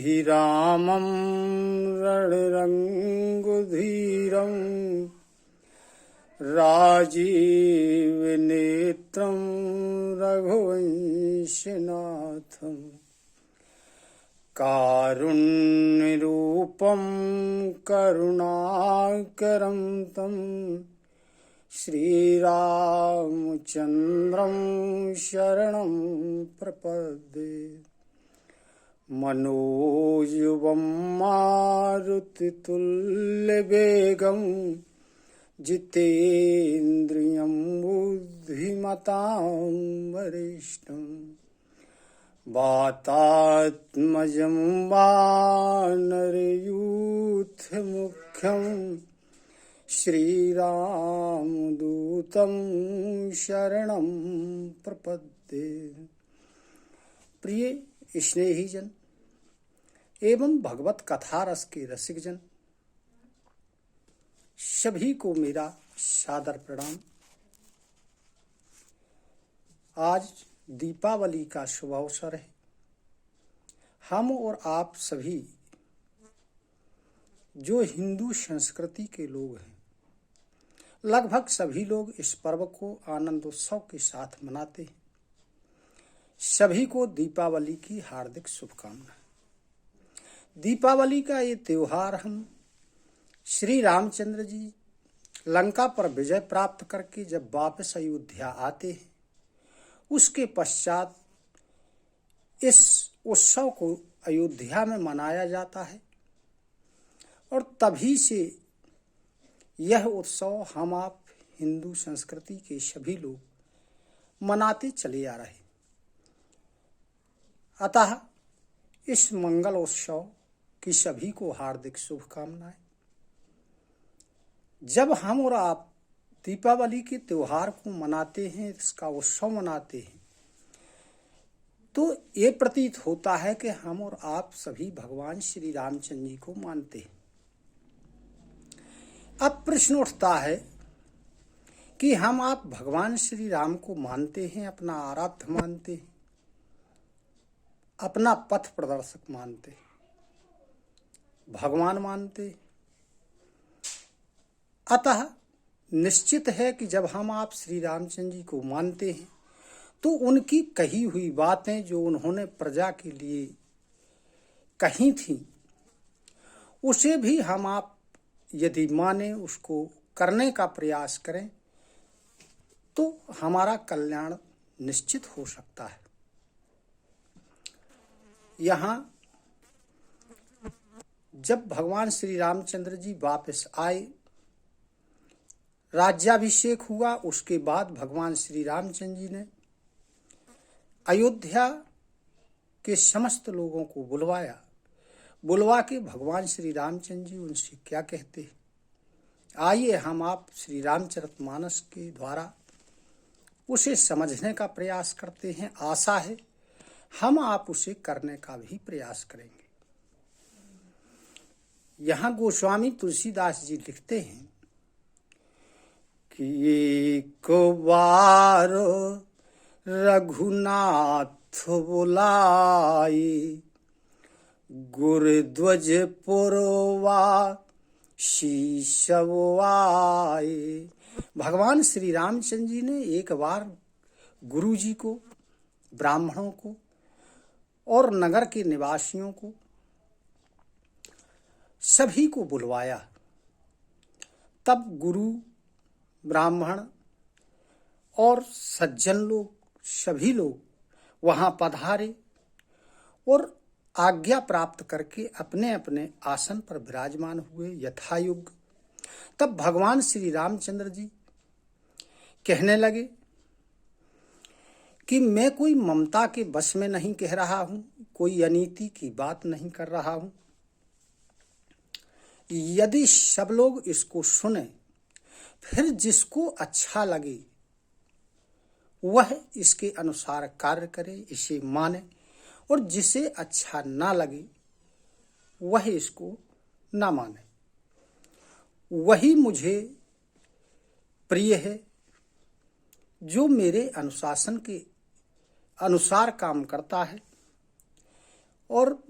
अभिरामं रणरङ्गधीरं राजीवनेत्रं रघुवंशनाथं कारुण्यरूपं करुणाकरं तं श्रीरामचन्द्रं शरणं प्रपद्ये। मनोयुवं मारुतितुल्यवेगं जितेन्द्रियं बुद्धिमतां वरिष्ठं वातात्मजं वानरयूथमुख्यं श्रीरामदूतं शरणं प्रपद्ये। प्रिय स्नेहीजन एवं भगवत कथा रस के रसिक जन, सभी को मेरा सादर प्रणाम। आज दीपावली का शुभ अवसर है। हम और आप सभी जो हिंदू संस्कृति के लोग हैं, लगभग सभी लोग इस पर्व को आनंदोत्सव के साथ मनाते हैं। सभी को दीपावली की हार्दिक शुभकामनाएं। दीपावली का ये त्योहार हम श्री रामचंद्र जी लंका पर विजय प्राप्त करके जब वापस अयोध्या आते हैं, उसके पश्चात इस उत्सव को अयोध्या में मनाया जाता है और तभी से यह उत्सव हम आप हिंदू संस्कृति के सभी लोग मनाते चले आ रहे हैं। अतः इस मंगल उत्सव की सभी को हार्दिक शुभकामनाएं। जब हम और आप दीपावली के त्योहार को मनाते हैं, इसका उत्सव मनाते हैं, तो ये प्रतीत होता है कि हम और आप सभी भगवान श्री रामचंद्र जी को मानते हैं। अब प्रश्न उठता है कि हम आप भगवान श्री राम को मानते हैं, अपना आराध्य मानते हैं, अपना पथ प्रदर्शक मानते, भगवान मानते। अतः निश्चित है कि जब हम आप श्री रामचंद्र जी को मानते हैं तो उनकी कही हुई बातें जो उन्होंने प्रजा के लिए कही थी, उसे भी हम आप यदि माने, उसको करने का प्रयास करें, तो हमारा कल्याण निश्चित हो सकता है। यहाँ जब भगवान श्री रामचंद्र जी वापस आए, राज्याभिषेक हुआ, उसके बाद भगवान श्री रामचंद्र जी ने अयोध्या के समस्त लोगों को बुलवा के भगवान श्री रामचंद्र जी उनसे क्या कहते हैं, आइए हम आप श्री रामचरितमानस के द्वारा उसे समझने का प्रयास करते हैं। आशा है हम आप उसे करने का भी प्रयास करेंगे। यहाँ गोस्वामी तुलसीदास जी लिखते हैं कि एक बार रघुनाथ बुलाए, गुरुध्वज पुरवा शीश आए। भगवान श्री रामचंद्र जी ने एक बार गुरु जी को, ब्राह्मणों को और नगर के निवासियों को, सभी को बुलवाया। तब गुरु, ब्राह्मण और सज्जन लोग, सभी लोग वहां पधारे और आज्ञा प्राप्त करके अपने अपने आसन पर विराजमान हुए यथायुग। तब भगवान श्री रामचंद्र जी कहने लगे कि मैं कोई ममता के वश में नहीं कह रहा हूं, कोई अनीति की बात नहीं कर रहा हूं। यदि सब लोग इसको सुने, फिर जिसको अच्छा लगे वह इसके अनुसार कार्य करे, इसे माने, और जिसे अच्छा ना लगे वह इसको ना माने। वही मुझे प्रिय है जो मेरे अनुशासन के अनुसार काम करता है और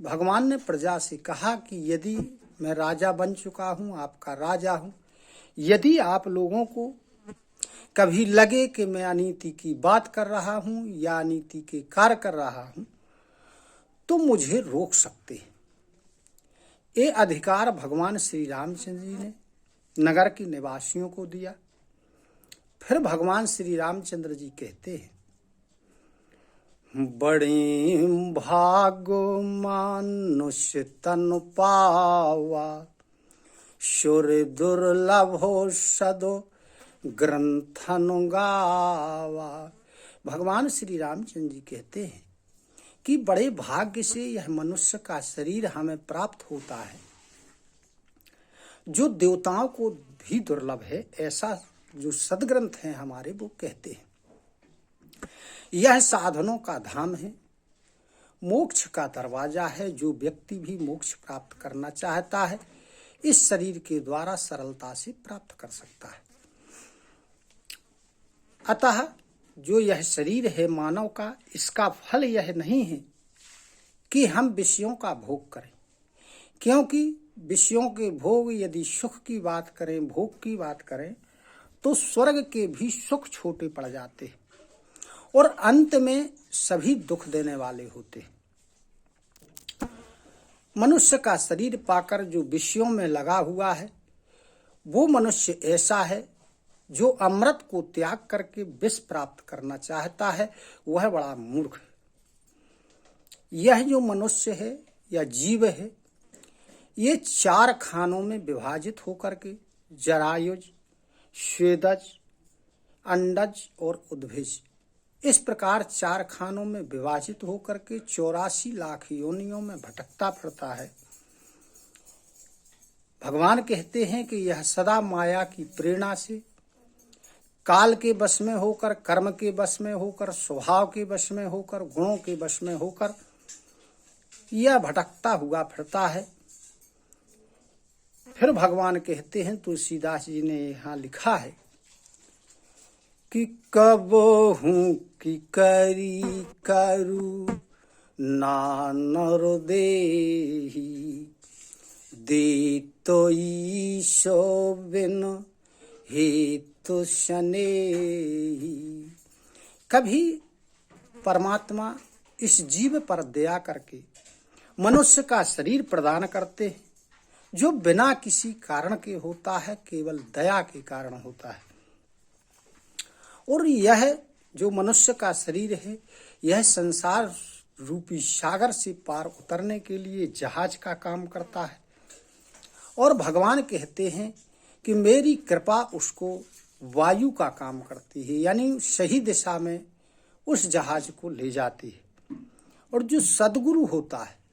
भगवान ने प्रजा से कहा कि यदि मैं राजा बन चुका हूं, आपका राजा हूं, यदि आप लोगों को कभी लगे कि मैं अनीति की बात कर रहा हूं या अनीति के कार्य कर रहा हूं, तो मुझे रोक सकते हैं। ये अधिकार भगवान श्री रामचंद्र जी ने नगर के निवासियों को दिया। फिर भगवान श्री रामचंद्र जी कहते हैं, बड़े भागो मानुष तन पावा, सुर दुर्लभो सदो ग्रंथन गावा। भगवान श्री रामचंद्र जी कहते हैं कि बड़े भाग्य से यह मनुष्य का शरीर हमें प्राप्त होता है, जो देवताओं को भी दुर्लभ है। ऐसा जो सदग्रंथ हैं हमारे, वो कहते हैं यह साधनों का धाम है, मोक्ष का दरवाजा है। जो व्यक्ति भी मोक्ष प्राप्त करना चाहता है, इस शरीर के द्वारा सरलता से प्राप्त कर सकता है। अतः जो यह शरीर है मानव का, इसका फल यह नहीं है कि हम विषयों का भोग करें, क्योंकि विषयों के भोग, यदि सुख की बात करें, भोग की बात करें, तो स्वर्ग के भी सुख छोटे पड़ जाते हैं और अंत में सभी दुख देने वाले होते हैं। मनुष्य का शरीर पाकर जो विषयों में लगा हुआ है, वो मनुष्य ऐसा है जो अमृत को त्याग करके विष प्राप्त करना चाहता है, वह बड़ा मूर्ख है। यह जो मनुष्य है या जीव है, ये 4 खानों में विभाजित होकर के जरायुज, स्वेदज, अंडज और उद्भिज, इस प्रकार 4 खानों में विभाजित होकर के 84 लाख योनियों में भटकता फिरता है। भगवान कहते हैं कि यह सदा माया की प्रेरणा से, काल के वश में होकर, कर्म के वश में होकर, स्वभाव के वश में होकर, गुणों के वश में होकर यह भटकता हुआ फिरता है। फिर भगवान कहते हैं, तुलसीदास जी ने यहाँ लिखा है कि कब हूँ कि करी करू नानर देही, दे तो ईशो बिन हे तो शनेही। कभी परमात्मा इस जीव पर दया करके मनुष्य का शरीर प्रदान करते हैं, जो बिना किसी कारण के होता है, केवल दया के कारण होता है। और यह जो मनुष्य का शरीर है, यह संसार रूपी सागर से पार उतरने के लिए जहाज का काम करता है। और भगवान कहते हैं कि मेरी कृपा उसको वायु का काम करती है, यानी सही दिशा में उस जहाज को ले जाती है। और जो सद्गुरु होता है,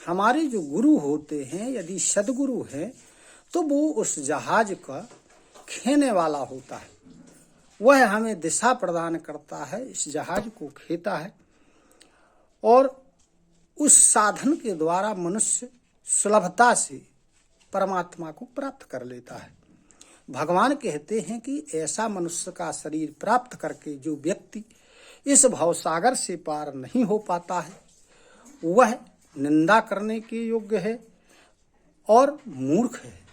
हमारे जो गुरु होते हैं, यदि सद्गुरु हैं, तो वो उस जहाज का खेने वाला होता है। वह हमें दिशा प्रदान करता है, इस जहाज को खेता है, और उस साधन के द्वारा मनुष्य सुलभता से परमात्मा को प्राप्त कर लेता है। भगवान कहते हैं कि ऐसा मनुष्य का शरीर प्राप्त करके जो व्यक्ति इस भवसागर से पार नहीं हो पाता है, वह निंदा करने के योग्य है और मूर्ख है,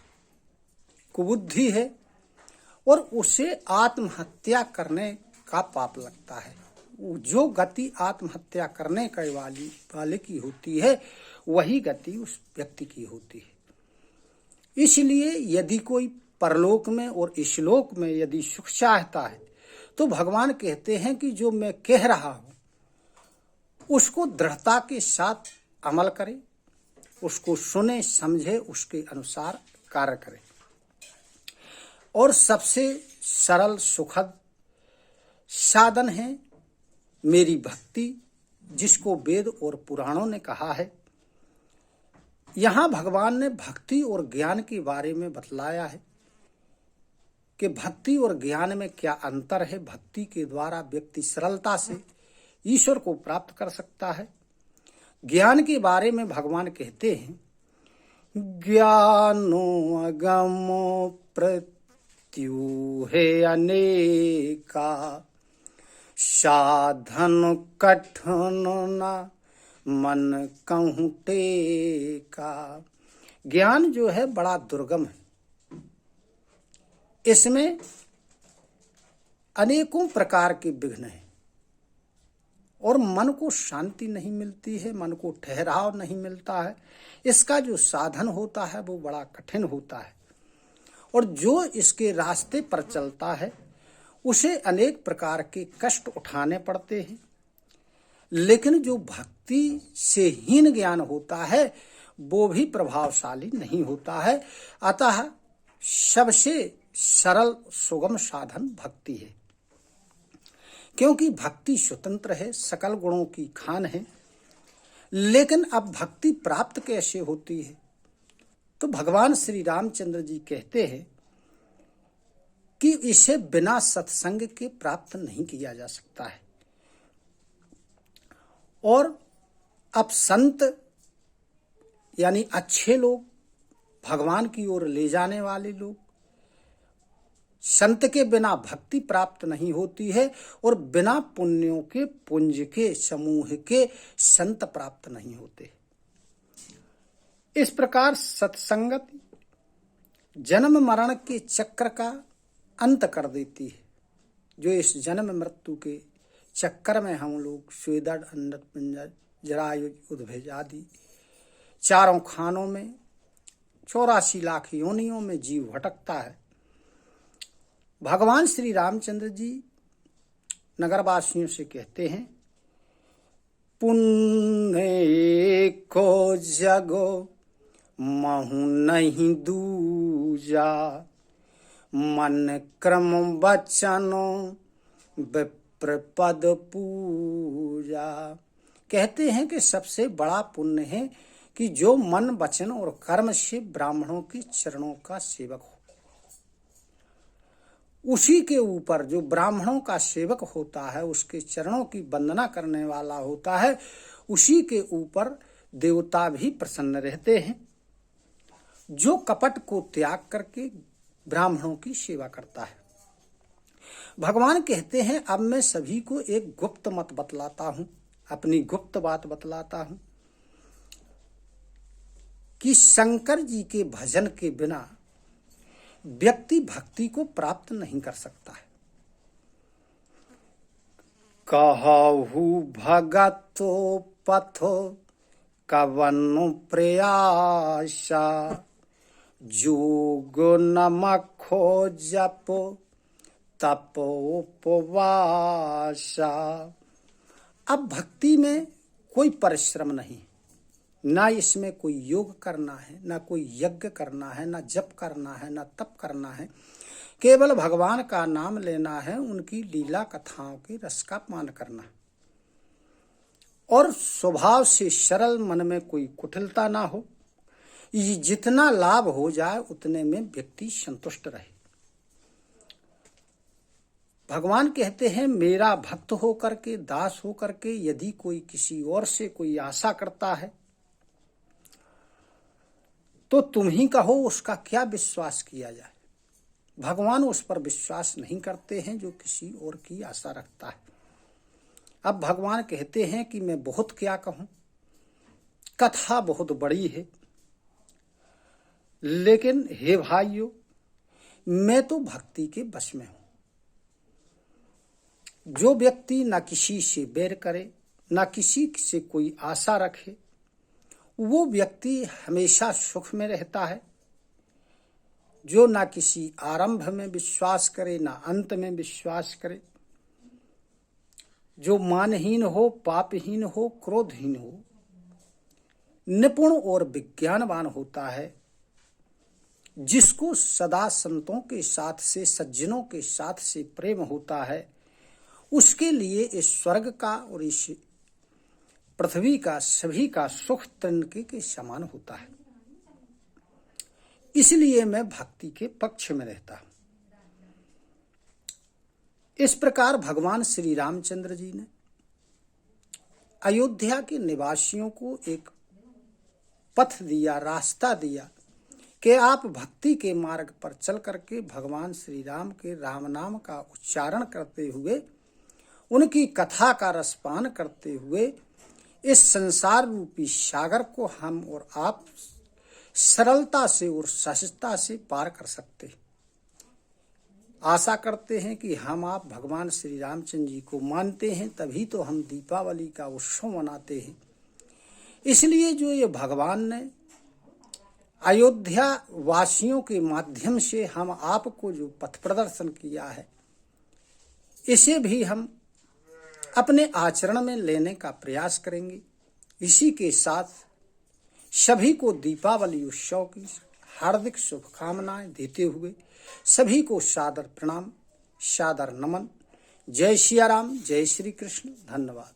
कुबुद्धि है, और उसे आत्महत्या करने का पाप लगता है। जो गति आत्महत्या करने के वाले की होती है, वही गति उस व्यक्ति की होती है। इसलिए यदि कोई परलोक में और इशलोक में यदि सुख चाहता है, तो भगवान कहते हैं कि जो मैं कह रहा हूं उसको दृढ़ता के साथ अमल करे, उसको सुने, समझे, उसके अनुसार कार्य करे। और सबसे सरल सुखद साधन है मेरी भक्ति, जिसको वेद और पुराणों ने कहा है। यहाँ भगवान ने भक्ति और ज्ञान के बारे में बतलाया है कि भक्ति और ज्ञान में क्या अंतर है। भक्ति के द्वारा व्यक्ति सरलता से ईश्वर को प्राप्त कर सकता है। ज्ञान के बारे में भगवान कहते हैं, ज्ञानो अगमो प्रत्यूहे अनेका, साधन कठिन न मन कहूँ टेका। ज्ञान जो है बड़ा दुर्गम है, इसमें अनेकों प्रकार के विघ्न हैं और मन को शांति नहीं मिलती है, मन को ठहराव नहीं मिलता है। इसका जो साधन होता है वो बड़ा कठिन होता है और जो इसके रास्ते पर चलता है उसे अनेक प्रकार के कष्ट उठाने पड़ते हैं। लेकिन जो भक्ति से हीन ज्ञान होता है वो भी प्रभावशाली नहीं होता है। अतः सबसे सरल सुगम साधन भक्ति है, क्योंकि भक्ति स्वतंत्र है, सकल गुणों की खान है। लेकिन अब भक्ति प्राप्त कैसे होती है? तो भगवान श्री रामचंद्र जी कहते हैं कि इसे बिना सत्संग के प्राप्त नहीं किया जा सकता है। और अब संत यानी अच्छे लोग, भगवान की ओर ले जाने वाले लोग, संत के बिना भक्ति प्राप्त नहीं होती है और बिना पुण्यों के पुंज के समूह के संत प्राप्त नहीं होते। इस प्रकार सत्संगत जन्म मरण के चक्र का अंत कर देती है। जो इस जन्म मृत्यु के चक्कर में हम लोग स्वेदड़, अन्नत पिंजर, जरायुज, उद्भिज आदि चारों खानों में 84 लाख योनियों में जीव भटकता है। भगवान श्री रामचंद्र जी नगरवासियों से कहते हैं, पुण्य को जगो महु नहीं दूजा, मन क्रम बचनो विप्र पद पूजा। कहते हैं कि सबसे बड़ा पुण्य है कि जो मन, वचन और कर्म से ब्राह्मणों के चरणों का सेवक हो। उसी के ऊपर जो ब्राह्मणों का सेवक होता है, उसके चरणों की वंदना करने वाला होता है, उसी के ऊपर देवता भी प्रसन्न रहते हैं। जो कपट को त्याग करके ब्राह्मणों की सेवा करता है। भगवान कहते हैं, अब मैं सभी को एक गुप्त मत बतलाता हूं, अपनी गुप्त बात बतलाता हूं कि शंकर जी के भजन के बिना व्यक्ति भक्ति को प्राप्त नहीं कर सकता है। कहु भगतो पथो कवनु प्रयासा, जोग नमखो जपो तपो उपवासा। अब भक्ति में कोई परिश्रम नहीं, ना इसमें कोई योग करना है, ना कोई यज्ञ करना है, ना जप करना है, ना तप करना है। केवल भगवान का नाम लेना है, उनकी लीला कथाओं के रस का पान करना और स्वभाव से सरल, मन में कोई कुटिलता ना हो। ये जितना लाभ हो जाए उतने में व्यक्ति संतुष्ट रहे। भगवान कहते हैं, मेरा भक्त होकर के, दास होकर के यदि कोई किसी और से कोई आशा करता है तो तुम ही कहो उसका क्या विश्वास किया जाए। भगवान उस पर विश्वास नहीं करते हैं जो किसी और की आशा रखता है। अब भगवान कहते हैं कि मैं बहुत क्या कहूं, कथा बहुत बड़ी है, लेकिन हे भाइयों, मैं तो भक्ति के वश में हूं। जो व्यक्ति ना किसी से बैर करे, ना किसी से कोई आशा रखे, वो व्यक्ति हमेशा सुख में रहता है। जो ना किसी आरंभ में विश्वास करे, ना अंत में विश्वास करे, जो मानहीन हो, पापहीन हो, क्रोधहीन हो, निपुण और विज्ञानवान होता है, जिसको सदा संतों के साथ से, सज्जनों के साथ से प्रेम होता है, उसके लिए इस स्वर्ग का और इस पृथ्वी का सभी का सुख तिनके के समान होता है। इसलिए मैं भक्ति के पक्ष में रहता हूं। इस प्रकार भगवान श्री रामचंद्र जी ने अयोध्या के निवासियों को एक पथ दिया, रास्ता दिया कि आप भक्ति के मार्ग पर चल करके भगवान श्री राम के राम नाम का उच्चारण करते हुए, उनकी कथा का रसपान करते हुए इस संसार रूपी सागर को हम और आप सरलता से और सहजता से पार कर सकते हैं। आशा करते हैं कि हम आप भगवान श्री रामचंद्र जी को मानते हैं, तभी तो हम दीपावली का उत्सव मनाते हैं। इसलिए जो ये भगवान ने अयोध्या वासियों के माध्यम से हम आपको जो पथ प्रदर्शन किया है, इसे भी हम अपने आचरण में लेने का प्रयास करेंगे। इसी के साथ सभी को दीपावली उत्सव की हार्दिक शुभकामनाएं देते हुए सभी को सादर प्रणाम, सादर नमन। जय सिया राम, जय श्री कृष्ण। धन्यवाद।